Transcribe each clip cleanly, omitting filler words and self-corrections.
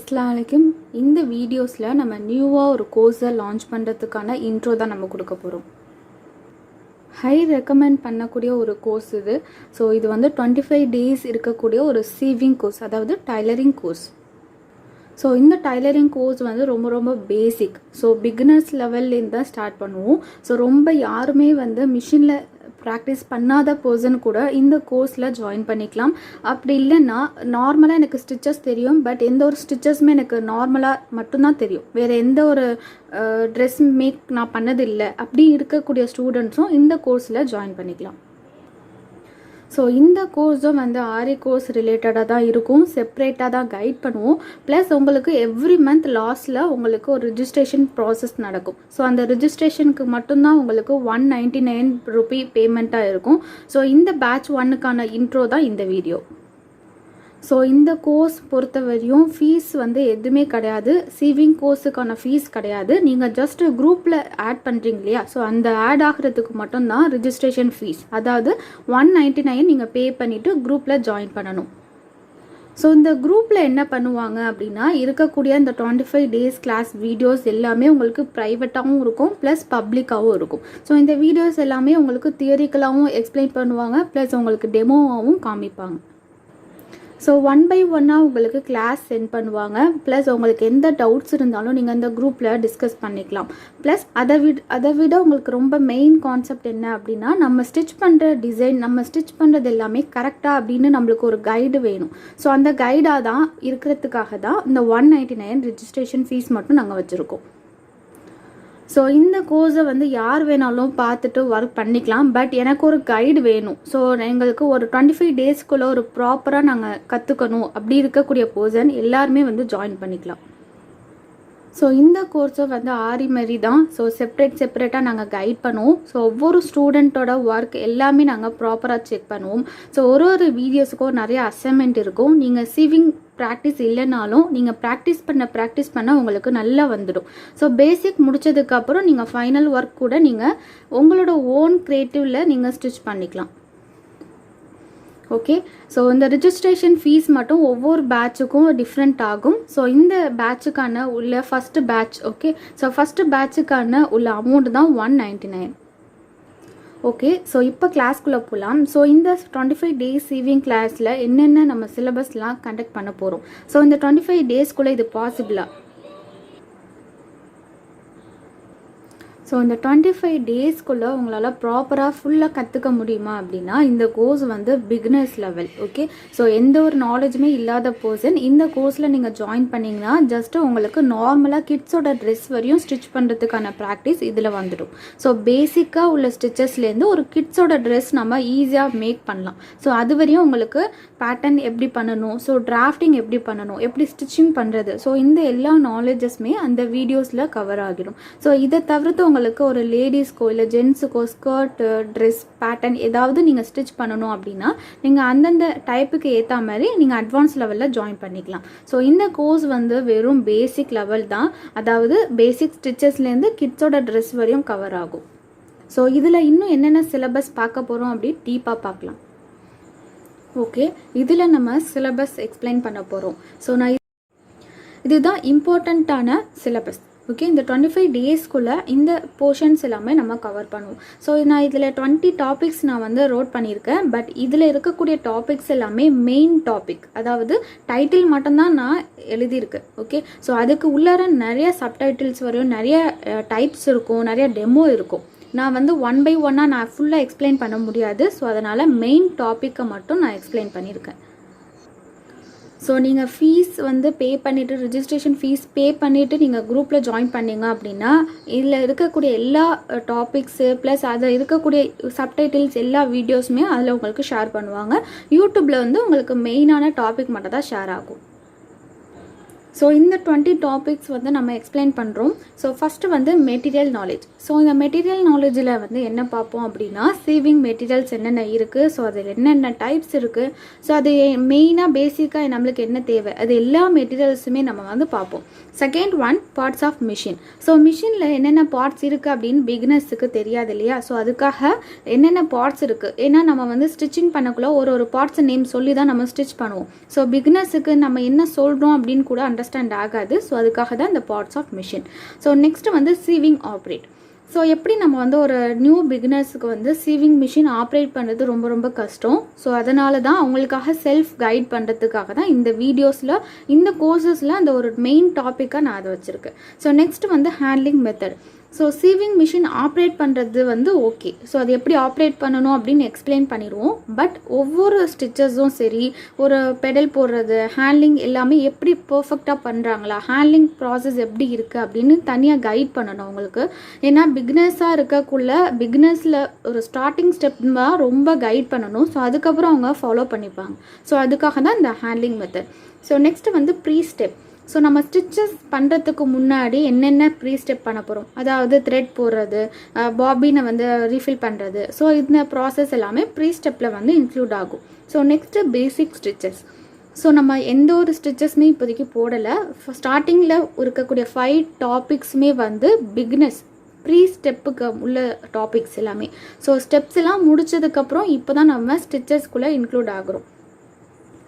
அஸ்ஸலாமு அலைக்கும். இந்த வீடியோஸில் நம்ம நியூவாக ஒரு கோர்ஸை லான்ச் பண்ணுறதுக்கான இன்ட்ரோ தான் நம்ம கொடுக்க போகிறோம். ஹை ரெக்கமெண்ட் பண்ணக்கூடிய ஒரு கோர்ஸ் இது. ஸோ இது வந்து 25 days இருக்கக்கூடிய ஒரு சீவிங் கோர்ஸ், அதாவது டைலரிங் கோர்ஸ். ஸோ இந்த டைலரிங் கோர்ஸ் வந்து ரொம்ப ரொம்ப பேசிக். ஸோ பிகினர்ஸ் லெவல்லேருந்து தான் ஸ்டார்ட் பண்ணுவோம். ஸோ ரொம்ப யாருமே வந்து மிஷினில் ப்ராக்டிஸ் பண்ணாத பர்சன் கூட இந்த கோர்ஸில் ஜாயின் பண்ணிக்கலாம். அப்படி இல்லைன்னா நார்மலாக எனக்கு ஸ்டிச்சஸ் தெரியும், பட் எந்த ஒரு ஸ்டிச்சஸுமே எனக்கு நார்மலாக மட்டும்தான் தெரியும், வேறு எந்த ஒரு ட்ரெஸ் மேக் நான் பண்ணதில்லை, அப்படி இருக்கக்கூடிய ஸ்டூடெண்ட்ஸும் இந்த கோர்ஸில் ஜாயின் பண்ணிக்கலாம். ஸோ இந்த கோர்ஸும் வந்து ஆரி கோர்ஸ் ரிலேட்டடாக தான் இருக்கும், செப்ரேட்டாக தான் கைட் பண்ணுவோம். ப்ளஸ் உங்களுக்கு எவ்ரி மந்த் லாஸ்ட்டில் உங்களுக்கு ஒரு ரிஜிஸ்ட்ரேஷன் ப்ராசஸ் நடக்கும். ஸோ அந்த ரிஜிஸ்ட்ரேஷனுக்கு மட்டும்தான் உங்களுக்கு 199 ரூபி பேமெண்ட்டாக இருக்கும். ஸோ இந்த பேட்ச் 1க்கான இன்ட்ரோ தான் இந்த வீடியோ. ஸோ இந்த கோர்ஸ் பொறுத்த வரையும் ஃபீஸ் வந்து எதுவுமே கிடையாது. சீவிங் கோர்ஸுக்கான ஃபீஸ் கிடையாது. நீங்கள் ஜஸ்ட் குரூப்பில் ஆட் பண்ணுறீங்க இல்லையா, ஸோ அந்த ஆட் ஆகிறதுக்கு மட்டும்தான் ரிஜிஸ்ட்ரேஷன் ஃபீஸ், அதாவது 199 நீங்கள் பே பண்ணிவிட்டு குரூப்பில் ஜாயின் பண்ணணும். ஸோ இந்த குரூப்பில் என்ன பண்ணுவாங்க அப்படின்னா, இருக்கக்கூடிய இந்த 25 days கிளாஸ் வீடியோஸ் எல்லாமே உங்களுக்கு ப்ரைவேட்டாகவும் இருக்கும், ப்ளஸ் பப்ளிக்காகவும் இருக்கும். ஸோ இந்த வீடியோஸ் எல்லாமே உங்களுக்கு தியரிக்கலாகவும் எக்ஸ்பிளைன் பண்ணுவாங்க, ப்ளஸ் உங்களுக்கு டெமோவாகவும் காமிப்பாங்க. ஸோ 1 by 1 உங்களுக்கு கிளாஸ் சென்ட் பண்ணுவாங்க. ப்ளஸ் உங்களுக்கு எந்த டவுட்ஸ் இருந்தாலும் நீங்கள் அந்த குரூப்பில் டிஸ்கஸ் பண்ணிக்கலாம். ப்ளஸ் அதை விட உங்களுக்கு ரொம்ப மெயின் கான்செப்ட் என்ன அப்படின்னா, நம்ம ஸ்டிச் பண்ணுற டிசைன், நம்ம ஸ்டிச் பண்ணுறது எல்லாமே கரெக்டாக அப்படின்னு நம்மளுக்கு ஒரு கைடு வேணும். ஸோ அந்த கைடாக தான் இருக்கிறதுக்காக தான் இந்த 199 ரிஜிஸ்ட்ரேஷன் ஃபீஸ் மட்டும் நாங்கள் வச்சுருக்கோம். ஸோ இந்த கோர்ஸை வந்து யார் வேணாலும் பார்த்துட்டு ஒர்க் பண்ணிக்கலாம், பட் எனக்கு ஒரு கைடு வேணும். ஸோ எங்களுக்கு ஒரு 25 daysக்குள்ளே ஒரு ப்ராப்பராக நாங்கள் கற்றுக்கணும் அப்படி இருக்கக்கூடிய பர்சன் எல்லாருமே வந்து ஜாயின் பண்ணிக்கலாம். ஸோ இந்த கோர்ஸை வந்து ஆரி மாதிரி தான். ஸோ செப்பரேட்டாக நாங்கள் கைட் பண்ணுவோம். ஸோ ஒவ்வொரு ஸ்டூடெண்ட்டோட ஒர்க் எல்லாமே நாங்கள் ப்ராப்பராக செக் பண்ணுவோம். ஸோ ஒரு வீடியோஸுக்கும் நிறைய அசைன்மெண்ட் இருக்கும். நீங்கள் சீவிங் ப்ராக்டிஸ் இல்லைனாலும் நீங்கள் ப்ராக்டிஸ் பண்ண உங்களுக்கு நல்லா வந்துடும். ஸோ பேசிக் முடித்ததுக்கப்புறம் நீங்கள் ஃபைனல் ஒர்க் கூட நீங்கள் உங்களோட ஓன் க்ரியேட்டிவில் நீங்கள் ஸ்டிச் பண்ணிக்கலாம். ஓகே, ஸோ இந்த ரிஜிஸ்ட்ரேஷன் ஃபீஸ் மட்டும் ஒவ்வொரு பேட்சுக்கும் டிஃப்ரெண்ட் ஆகும். ஸோ இந்த பேட்சுக்கான உள்ள first batch, okay, so first பேட்சுக்கான உள்ள அமௌண்ட் தான் 199. ஓகே, ஸோ இப்போ கிளாஸ்க்குள்ளே போகலாம். ஸோ இந்த 25 days சீவிங் கிளாஸில் என்னென்ன நம்ம சிலபஸ்லாம் கண்டக்ட் பண்ண போகிறோம். ஸோ இந்த 25 daysக்குள்ளே இது பாசிபிளா? ஸோ இந்த 25 daysக்குள்ளே உங்களால் ப்ராப்பராக ஃபுல்லாக கற்றுக்க முடியுமா அப்படின்னா, இந்த கோர்ஸ் வந்து பிகினர்ஸ் லெவல். ஓகே, ஸோ எந்த ஒரு நாலேஜுமே இல்லாத பர்சன் இந்த கோர்ஸில் நீங்கள் ஜாயின் பண்ணிங்கன்னா ஜஸ்ட்டு உங்களுக்கு நார்மலாக கிட்ஸோட ட்ரெஸ் வரையும் ஸ்டிச் பண்ணுறதுக்கான ப்ராக்டிஸ் இதில் வந்துடும். ஸோ பேசிக்காக உள்ள ஸ்டிச்சஸ்லேருந்து ஒரு கிட்ஸோட ட்ரெஸ் நம்ம ஈஸியாக மேக் பண்ணலாம். ஸோ அது வரையும் உங்களுக்கு பேட்டர்ன் எப்படி பண்ணணும், ஸோ டிராஃப்டிங் எப்படி பண்ணணும், எப்படி ஸ்டிச்சிங் பண்ணுறது, ஸோ இந்த எல்லா நாலேஜஸ்மே அந்த வீடியோஸில் கவர் ஆகிடும். ஸோ இதை தவிர்த்து உங்களுக்கு ஒரு லேடிஸ்க்கோ இல்லை ஜென்ஸுக்கோ ஸ்கர்ட், ட்ரெஸ் பேட்டர்ன் ஏதாவது நீங்கள் ஸ்டிச் பண்ணணும் அப்படின்னா நீங்கள் அந்தந்த டைப்புக்கு ஏற்ற மாதிரி நீங்கள் அட்வான்ஸ் லெவலில் ஜாயின் பண்ணிக்கலாம். ஸோ இந்த கோர்ஸ் வந்து வெறும் பேசிக் லெவல் தான், அதாவது பேசிக் ஸ்டிச்சஸ்லேருந்து கிட்ஸோட ட்ரெஸ் வரையும் கவர் ஆகும். ஸோ இதில் இன்னும் என்னென்ன சிலபஸ் பார்க்க போகிறோம் அப்படி டீப்பாக பார்க்கலாம். ஓகே, இதில் நம்ம சிலபஸ் எக்ஸ்பிளைன் பண்ண போகிறோம். ஸோ இதுதான் இம்பார்ட்டண்ட்டான சிலபஸ். ஓகே, இந்த 25 daysக்குள்ளே இந்த போர்ஷன்ஸ் எல்லாமே நம்ம கவர் பண்ணுவோம். ஸோ நான் இதில் 20 topics நான் வந்து ரோட் பண்ணியிருக்கேன். பட் இதில் இருக்கக்கூடிய டாபிக்ஸ் எல்லாமே மெயின் டாபிக், அதாவது டைட்டில் மட்டும்தான் நான் எழுதியிருக்கேன். ஓகே, ஸோ அதுக்கு உள்ளார நிறைய சப்டைட்டில்ஸ் வரும், நிறைய டைப்ஸ் இருக்கும், நிறைய டெமோ இருக்கும். நான் வந்து 1 by 1 நான் ஃபுல்லாக எக்ஸ்பிளைன் பண்ண முடியாது. ஸோ அதனால் மெயின் டாப்பிக்கை மட்டும் நான் எக்ஸ்பிளைன் பண்ணியிருக்கேன். ஸோ நீங்கள் ஃபீஸ் வந்து பே பண்ணிவிட்டு, ரிஜிஸ்ட்ரேஷன் ஃபீஸ் பே பண்ணிவிட்டு நீங்கள் குரூப்பில் ஜாயின் பண்ணிங்க அப்படின்னா இதில் இருக்கக்கூடிய எல்லா டாபிக்ஸு ப்ளஸ் அதில் இருக்கக்கூடிய சப்டைட்டில்ஸ் எல்லா வீடியோஸுமே அதில் உங்களுக்கு ஷேர் பண்ணுவாங்க. யூடியூப்பில் வந்து உங்களுக்கு மெயினான டாபிக் மட்டும் தான் ஷேர் ஆகும். ஸோ இந்த 20 topics வந்து நம்ம எக்ஸ்பிளைன் பண்ணுறோம். ஸோ ஃபஸ்ட்டு வந்து மெட்டீரியல் நாலேஜ். ஸோ இந்த மெட்டீரியல் நாலேஜில் வந்து என்ன பார்ப்போம் அப்படின்னா, சீவிங் மெட்டீரியல்ஸ் என்னென்ன இருக்குது, ஸோ அதில் என்னென்ன டைப்ஸ் இருக்குது, ஸோ அது மெயினாக பேசிக்காக நம்மளுக்கு என்ன தேவை, அது எல்லா மெட்டீரியல்ஸுமே நம்ம வந்து பார்ப்போம். Second one, parts of machine. So மிஷினில் என்னென்ன பார்ட்ஸ் இருக்குது அப்படின்னு பிகினர்ஸுக்கு தெரியாது இல்லையா, ஸோ அதுக்காக என்னென்ன பார்ட்ஸ் இருக்குது, ஏன்னா நம்ம வந்து ஸ்டிச்சிங் பண்ணக்குள்ள ஒரு பார்ட்ஸ் நேம் சொல்லி தான் நம்ம ஸ்டிச் பண்ணுவோம். ஸோ பிகினர்ஸுக்கு நம்ம என்ன சொல்கிறோம் அப்படின்னு கூட அண்டர்ஸ்டாண்ட் அண்டர்ஸ்டாண்ட் ஆகாது. ஸோ அதுக்காக தான் இந்த parts of machine. So next வந்து சீவிங் ஆப்ரேட். ஸோ எப்படி நம்ம வந்து ஒரு நியூ பிகினர்ஸுக்கு வந்து சீவிங் மிஷின் ஆப்ரேட் பண்ணுறது ரொம்ப ரொம்ப கஷ்டம். ஸோ அதனால தான் அவங்களுக்காக செல்ஃப் கைட் பண்ணுறதுக்காக தான் இந்த வீடியோஸில் இந்த கோர்சஸில் அந்த ஒரு மெயின் டாப்பிக்காக நான் அதை வச்சுருக்கேன். ஸோ நெக்ஸ்ட் வந்து handling method. So சீவிங் machine operate பண்ணுறது வந்து ஓகே. ஸோ அது எப்படி ஆப்ரேட் பண்ணணும் அப்படின்னு எக்ஸ்பிளைன் பண்ணிடுவோம். பட் ஒவ்வொரு ஸ்டிச்சஸும் சரி, ஒரு பெடல் போடுறது, ஹேண்ட்லிங் எல்லாமே எப்படி பர்ஃபெக்டாக பண்ணுறாங்களா, ஹேண்ட்லிங் ப்ராசஸ் எப்படி இருக்குது அப்படின்னு தனியாக கைட் பண்ணணும் அவங்களுக்கு. ஏன்னா பிகினர்ஸாக இருக்கக்குள்ள பிகினர்ஸில் ஒரு ஸ்டார்டிங் ஸ்டெப் தான் ரொம்ப கைட் பண்ணணும். ஸோ அதுக்கப்புறம் அவங்க ஃபாலோ பண்ணிப்பாங்க. ஸோ அதுக்காக தான் இந்த ஹேண்ட்லிங் மெத்தட். ஸோ நெக்ஸ்ட் வந்து ப்ரீ ஸ்டெப். ஸோ நம்ம ஸ்டிச்சஸ் பண்ணுறதுக்கு முன்னாடி என்னென்ன ப்ரீ ஸ்டெப் பண்ண போகிறோம், அதாவது த்ரெட் போடுறது, பாபினை வந்து ரீஃபில் பண்ணுறது. ஸோ இந்த ப்ராசஸ் எல்லாமே ப்ரீ ஸ்டெப்பில் வந்து இன்க்ளூட் ஆகும். ஸோ நெக்ஸ்ட்டு பேசிக் ஸ்டிச்சஸ். ஸோ நம்ம எந்த ஒரு ஸ்டிச்சஸுமே இப்போதைக்கு போடலை. ஸ்டார்டிங்கில் இருக்கக்கூடிய 5 டாபிக்ஸுமே வந்து பிகினர்ஸ் ப்ரீ ஸ்டெப்புக்கு உள்ள டாபிக்ஸ் எல்லாமே. ஸோ ஸ்டெப்ஸ் எல்லாம் முடிச்சதுக்கப்புறம் இப்போ தான் நம்ம ஸ்டிச்சஸ்குள்ளே இன்க்ளூட் ஆகிறோம்.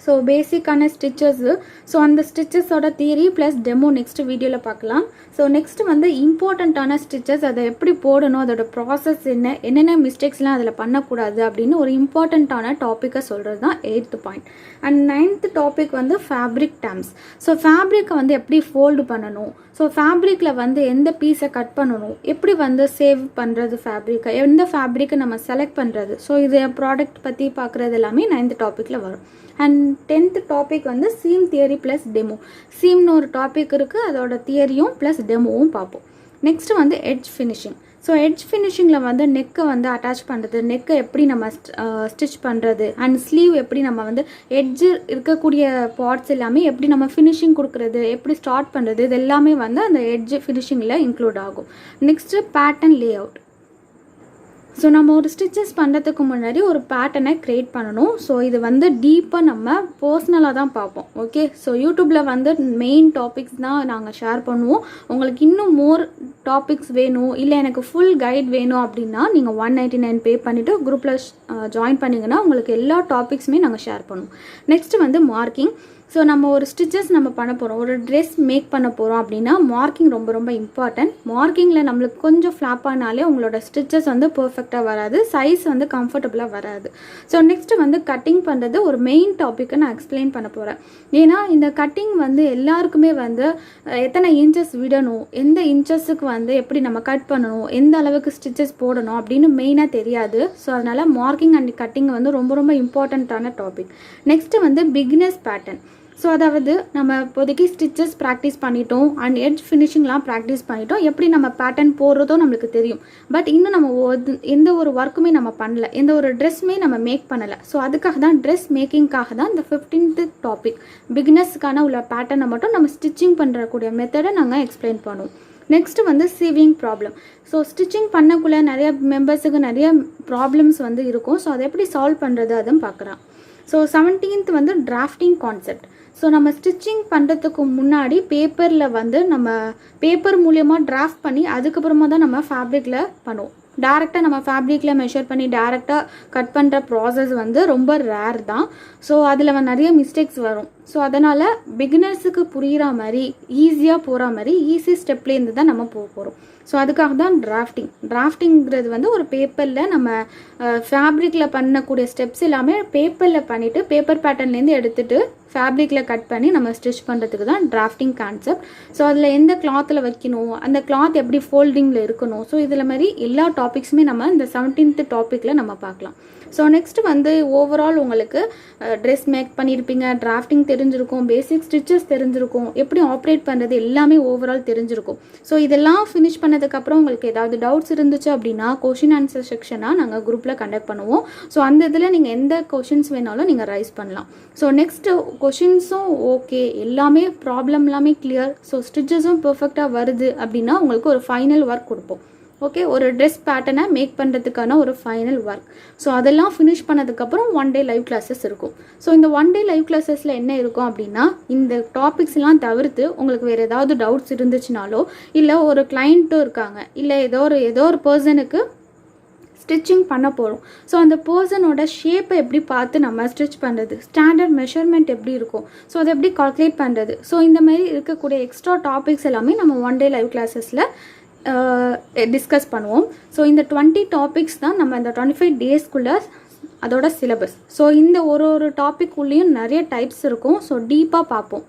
ஸோ பேசிக்கான ஸ்டிச்சஸ்ஸு. ஸோ அந்த ஸ்டிச்சஸோட தியரி ப்ளஸ் டெமோ நெக்ஸ்ட் வீடியோவில் பார்க்கலாம். ஸோ நெக்ஸ்ட் வந்து இம்பார்ட்டண்ட்டான ஸ்டிச்சஸ், அதை எப்படி போடணும், அதோட ப்ராசஸ் என்னென்ன மிஸ்டேக்ஸ்லாம் அதில் பண்ணக்கூடாது அப்படின்னு ஒரு இம்பார்ட்டண்ட்டான டாப்பிக்கை சொல்கிறது தான் 8th point. And 9th topic வந்து ஃபேப்ரிக் டேர்ம்ஸ். ஸோ ஃபேப்ரிக்கை வந்து எப்படி ஃபோல்டு பண்ணணும், ஸோ ஃபேப்ரிக்கில் வந்து எந்த பீஸை கட் பண்ணணும், எப்படி வந்து சேவ் பண்ணுறது ஃபேப்ரிக்கை, எந்த ஃபேப்ரிக்கை நம்ம செலக்ட் பண்ணுறது. ஸோ இது ப்ராடக்ட் பற்றி பார்க்குறது எல்லாமே 9th டாப்பிக்கில் வரும். அண்ட் 10th டாபிக் வந்து சீம் தியரி ப்ளஸ் டெமோ. சீம்னு ஒரு டாபிக் இருக்குது, அதோட தியரியும் ப்ளஸ் டெமோவும் பார்ப்போம். நெக்ஸ்ட் வந்து எட்ஜ் ஃபினிஷிங். ஸோ எட்ஜ் ஃபினிஷிங்கில் வந்து நெக்கை வந்து அட்டாச் பண்ணுறது, நெக்கை எப்படி நம்ம ஸ்டிச் பண்ணுறது, அண்ட் ஸ்லீவ் எப்படி நம்ம வந்து எட்ஜு இருக்கக்கூடிய பார்ட்ஸ் எல்லாமே எப்படி நம்ம ஃபினிஷிங் கொடுக்குறது, எப்படி ஸ்டார்ட் பண்ணுறது, இது எல்லாமே வந்து அந்த எட்ஜ் ஃபினிஷிங்கில் இன்க்ளூட் ஆகும். Next pattern lay out. So நம்ம ஒரு ஸ்டிச்சஸ் பண்ணுறதுக்கு முன்னாடி ஒரு பேட்டர்னை க்ரியேட் பண்ணணும். ஸோ இது வந்து டீப்பாக நம்ம பர்சனலாக தான் பார்ப்போம். ஓகே, ஸோ யூடியூப்பில் வந்து மெயின் டாபிக்ஸ் தான் நாங்கள் ஷேர் பண்ணுவோம். உங்களுக்கு இன்னும் மோர் டாபிக்ஸ் வேணும், இல்லை எனக்கு ஃபுல் கைட் வேணும் அப்படின்னா நீங்கள் 199 பே பண்ணிவிட்டு குரூப்பில் ஜாயின் பண்ணிங்கன்னா உங்களுக்கு எல்லா டாபிக்ஸுமே நாங்கள் ஷேர் பண்ணுவோம். நெக்ஸ்ட்டு வந்து மார்க்கிங். ஸோ நம்ம ஒரு ஸ்டிச்சஸ் நம்ம பண்ண போகிறோம், ஒரு ட்ரெஸ் மேக் பண்ண போகிறோம் அப்படின்னா மார்க்கிங் ரொம்ப ரொம்ப இம்பார்ட்டன்ட். மார்க்கிங்கில் நம்மளுக்கு கொஞ்சம் ஃப்ளாப் ஆனாலே உங்களோட ஸ்டிச்சஸ் வந்து பர்ஃபெக்டாக வராது, சைஸ் வந்து கம்ஃபர்டபுளாக வராது. ஸோ நெக்ஸ்ட்டு வந்து கட்டிங் பண்ணுறது ஒரு மெயின் டாப்பிக்கை நான் எக்ஸ்பிளைன் பண்ண போகிறேன். ஏன்னா இந்த கட்டிங் வந்து எல்லாருக்குமே வந்து எத்தனை இன்ச்சஸ் விடணும், எந்த இன்ச்சஸுக்கு வந்து எப்படி நம்ம கட் பண்ணணும், எந்த அளவுக்கு ஸ்டிச்சஸ் போடணும் அப்படின்னு மெயினாக தெரியாது. ஸோ அதனால் மார்க்கிங் அண்ட் கட்டிங் வந்து ரொம்ப ரொம்ப இம்பார்ட்டண்ட்டான டாபிக். நெக்ஸ்ட்டு வந்து பிகினர்ஸ் பேட்டர்ன். ஸோ அதாவது நம்ம இப்போதைக்கு ஸ்டிச்சஸ் ப்ராக்டிஸ் பண்ணிட்டோம் அண்ட் எட்ஜ் ஃபினிஷிங்லாம் ப்ராக்டிஸ் பண்ணிட்டோம், எப்படி நம்ம பேட்டர்ன் போடுறதோ நம்மளுக்கு தெரியும். பட் இன்னும் நம்ம எந்த ஒரு ஒர்க்குமே நம்ம பண்ணல, எந்த ஒரு ட்ரெஸ்ஸுமே நம்ம மேக் பண்ணலை. ஸோ அதுக்காக தான் ட்ரெஸ் மேக்கிங்காக தான் இந்த 15th டாபிக் பிகினர்ஸ்க்கான உள்ள பேட்டர்னை மட்டும் நம்ம ஸ்டிச்சிங் பண்ணுறக்கூடிய மெத்தடை நாங்கள் எக்ஸ்பிளைன் பண்ணுவோம். நெக்ஸ்ட்டு வந்து சீவிங் ப்ராப்ளம். ஸோ ஸ்டிச்சிங் பண்ணக்குள்ளே நிறைய மெம்பர்ஸுக்கு நிறைய ப்ராப்ளம்ஸ் வந்து இருக்கும். ஸோ அதை எப்படி சால்வ் பண்ணுறது அதுவும் பார்க்குறோம். ஸோ 17th வந்து டிராஃப்டிங் கான்செப்ட். ஸோ நம்ம ஸ்டிச்சிங் பண்ணுறதுக்கு முன்னாடி பேப்பரில் வந்து நம்ம பேப்பர் மூலியமாக டிராஃப்ட் பண்ணி அதுக்கப்புறமா தான் நம்ம ஃபேப்ரிக்கில் பண்ணுவோம். டேரெக்டாக நம்ம ஃபேப்ரிக்கில் மெஷர் பண்ணி டேரெக்டாக கட் பண்ணுற ப்ராசஸ் வந்து ரொம்ப ரேர் தான். ஸோ அதில் நிறைய மிஸ்டேக்ஸ் வரும். ஸோ அதனால் பிகினர்ஸுக்கு புரிகிற மாதிரி ஈஸியாக போகிற மாதிரி ஈஸி ஸ்டெப்லேருந்து தான் நம்ம போக போகிறோம். ஸோ அதுக்காக தான் டிராஃப்டிங்கிறது வந்து ஒரு பேப்பரில் நம்ம ஃபேப்ரிக்கில் பண்ணக்கூடிய ஸ்டெப்ஸ் எல்லாமே பேப்பரில் பண்ணிவிட்டு பேப்பர் பேட்டர்ன்லேருந்து எடுத்துகிட்டு ஃபேப்ரிக்கில் கட் பண்ணி நம்ம ஸ்டிச் பண்ணுறதுக்கு தான் டிராஃப்டிங் கான்செப்ட். ஸோ அதில் எந்த கிளாத்தில் வைக்கணும், அந்த கிளாத் எப்படி ஃபோல்டிங்கில் இருக்கணும், ஸோ இதில் மாதிரி எல்லா டாபிக்ஸுமே நம்ம இந்த 17th டாப்பிக்கில் நம்ம பார்க்கலாம். ஸோ நெக்ஸ்ட் வந்து ஓவரால் உங்களுக்கு ட்ரெஸ் மேக் பண்ணியிருப்பீங்க, டிராஃப்டிங் தெரிஞ்சிருக்கும், பேசிக் ஸ்டிச்சஸ் தெரிஞ்சிருக்கும், எப்படி ஆப்ரேட் பண்ணுறது எல்லாமே ஓவரால் தெரிஞ்சிருக்கும். ஸோ இதெல்லாம் ஃபினிஷ் பண்ணதுக்கப்புறம் உங்களுக்கு ஏதாவது டவுட்ஸ் இருந்துச்சு அப்படின்னா கொஷின் ஆன்சர் செக்ஷனாக நாங்கள் குரூப்பில் கண்டக்ட் பண்ணுவோம். ஸோ அந்த இதில் நீங்கள் எந்த கொஷின்ஸ் வேணாலும் நீங்கள் ரைஸ் பண்ணலாம். ஸோ நெக்ஸ்ட்டு கொஷின்ஸும் ஓகே, எல்லாமே ப்ராப்ளம் எல்லாமே கிளியர், ஸோ ஸ்டிச்சஸும் பெர்ஃபெக்டாக வருது அப்படின்னா உங்களுக்கு ஒரு ஃபைனல் ஒர்க் கொடுப்போம். ஓகே, ஒரு ட்ரெஸ் பேட்டர்னை மேக் பண்ணுறதுக்கான ஒரு ஃபைனல் ஒர்க். ஸோ அதெல்லாம் ஃபினிஷ் பண்ணதுக்கப்புறம் 1 day லைவ் கிளாஸஸ் இருக்கும். ஸோ இந்த 1 day லைவ் கிளாஸஸில் என்ன இருக்கும் அப்படின்னா இந்த டாபிக்ஸ்லாம் தவிர்த்து உங்களுக்கு வேறு ஏதாவது டவுட்ஸ் இருந்துச்சுனாலோ, இல்லை ஒரு கிளைண்ட்டும் இருக்காங்க, இல்லை ஏதோ ஒரு பர்சனுக்கு ஸ்டிச்சிங் பண்ண போகிறோம். ஸோ அந்த பர்சனோட ஷேப்பை எப்படி பார்த்து நம்ம ஸ்டிச் பண்ணுறது, ஸ்டாண்டர்ட் மெஷர்மெண்ட் எப்படி இருக்கும், ஸோ அதை எப்படி கால்குலேட் பண்ணுறது, ஸோ இந்த மாதிரி இருக்கக்கூடிய எக்ஸ்ட்ரா டாபிக்ஸ் எல்லாமே நம்ம ஒன் டே லைவ் கிளாஸஸில் டிஸ்கஸ் பண்ணுவோம். ஸோ இந்த 20 டாபிக்ஸ் தான் நம்ம இந்த 25 டேஸ்க்குள்ளே அதோட சிலபஸ். ஸோ இந்த ஒரு டாபிக் உள்ளேயும் நிறைய டைப்ஸ் இருக்கும். ஸோ டீப்பாக பார்ப்போம்.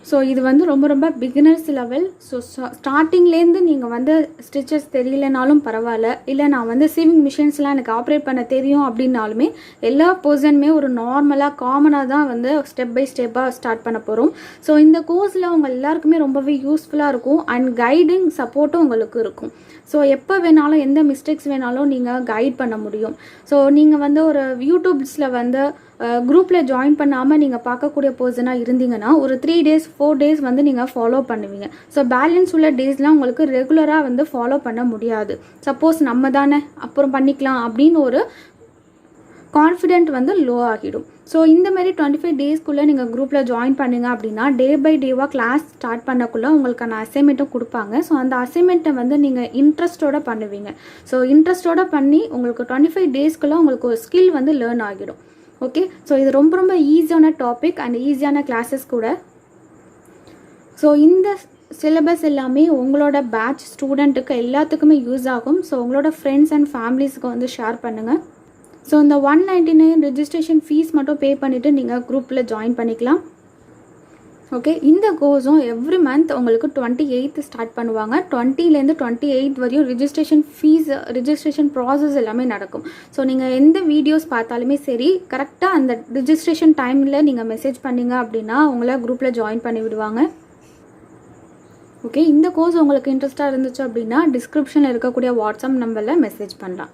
ஸோ இது வந்து ரொம்ப பிகினர்ஸ் லெவல். ஸோ ஸ்டார்டிங்லேருந்து நீங்கள் வந்து ஸ்டிச்சஸ் தெரியலனாலும் பரவாயில்ல, இல்லை நான் வந்து சீவிங் மிஷின்ஸ்லாம் எனக்கு ஆப்ரேட் பண்ண தெரியும் அப்படின்னாலுமே எல்லா பர்சனுமே ஒரு நார்மலாக காமனாக தான் வந்து ஸ்டெப் பை ஸ்டெப்பாக ஸ்டார்ட் பண்ண போகிறோம். ஸோ இந்த கோர்ஸில் அவங்க எல்லாருக்குமே ரொம்பவே யூஸ்ஃபுல்லாக இருக்கும் அண்ட் கைடிங் சப்போர்ட்டும் உங்களுக்கு இருக்கும். ஸோ எப்போ வேணாலும் எந்த மிஸ்டேக்ஸ் வேணாலும் நீங்கள் கைட் பண்ண முடியும். ஸோ நீங்கள் வந்து ஒரு யூடியூப்ஸில் வந்து குரூப்பில் ஜாயின் பண்ணாமல் நீங்கள் பார்க்கக்கூடிய பர்சனாக இருந்தீங்கன்னா ஒரு 3 days 4 days வந்து நீங்கள் ஃபாலோ பண்ணுவீங்க. ஸோ பேலன்ஸ் உள்ள டேஸ்லாம் உங்களுக்கு ரெகுலராக வந்து ஃபாலோ பண்ண முடியாது. சப்போஸ் நம்ம தானே அப்புறம் பண்ணிக்கலாம் அப்படின்னு ஒரு கான்ஃபிடென்ட் வந்து லோ ஆகிடும். ஸோ இந்த மாதிரி 25 டேஸ்க்குள்ளே நீங்கள் குரூப்பில் ஜாயின் பண்ணிங்க அப்படின்னா டே பை டேவாக கிளாஸ் ஸ்டார்ட் பண்ணக்குள்ளே உங்களுக்கான அசைன்மெண்ட்டும் கொடுப்பாங்க. ஸோ அந்த அசைன்மெண்ட்டை வந்து நீங்கள் இன்ட்ரெஸ்ட்டோடு பண்ணுவீங்க. ஸோ இன்ட்ரெஸ்ட்டோடு பண்ணி உங்களுக்கு 25 டேஸ்க்குள்ளே உங்களுக்கு ஒரு ஸ்கில் வந்து லேர்ன் ஆகிடும். ஓகே, ஸோ இது ரொம்ப ஈஸியான டாபிக் அண்ட் ஈஸியான கிளாஸஸ் கூட. ஸோ இந்த சிலபஸ் எல்லாமே உங்களோட பேட்ச் ஸ்டூடெண்ட்டுக்கு எல்லாத்துக்குமே யூஸ் ஆகும். ஸோ உங்களோட ஃப்ரெண்ட்ஸ் அண்ட் ஃபேமிலிஸ்க்கு வந்து ஷேர் பண்ணுங்கள். ஸோ இந்த 199 ரெஜிஸ்ட்ரேஷன் ஃபீஸ் மட்டும் பே பண்ணிவிட்டு நீங்கள் குரூப்பில் ஜாயின் பண்ணிக்கலாம். ஓகே, இந்த கோர்ஸும் எவ்ரி மந்த் உங்களுக்கு 28th ஸ்டார்ட் பண்ணுவாங்க. 20லேருந்து 28 வரையும் ரிஜிஸ்ட்ரேஷன் ப்ராசஸ் எல்லாமே நடக்கும். ஸோ நீங்கள் எந்த வீடியோஸ் பார்த்தாலுமே சரி, கரெக்டாக அந்த ரிஜிஸ்ட்ரேஷன் டைமில் நீங்கள் மெசேஜ் பண்ணிங்க அப்படின்னா உங்களை குரூப்பில் ஜாயின் பண்ணி விடுவாங்க. ஓகே, இந்த கோர்ஸ் உங்களுக்கு இன்ட்ரெஸ்ட்டாக இருந்துச்சு அப்படின்னா டிஸ்கிரிப்ஷனில் இருக்கக்கூடிய வாட்ஸ்அப் நம்பரில் மெசேஜ் பண்ணலாம்.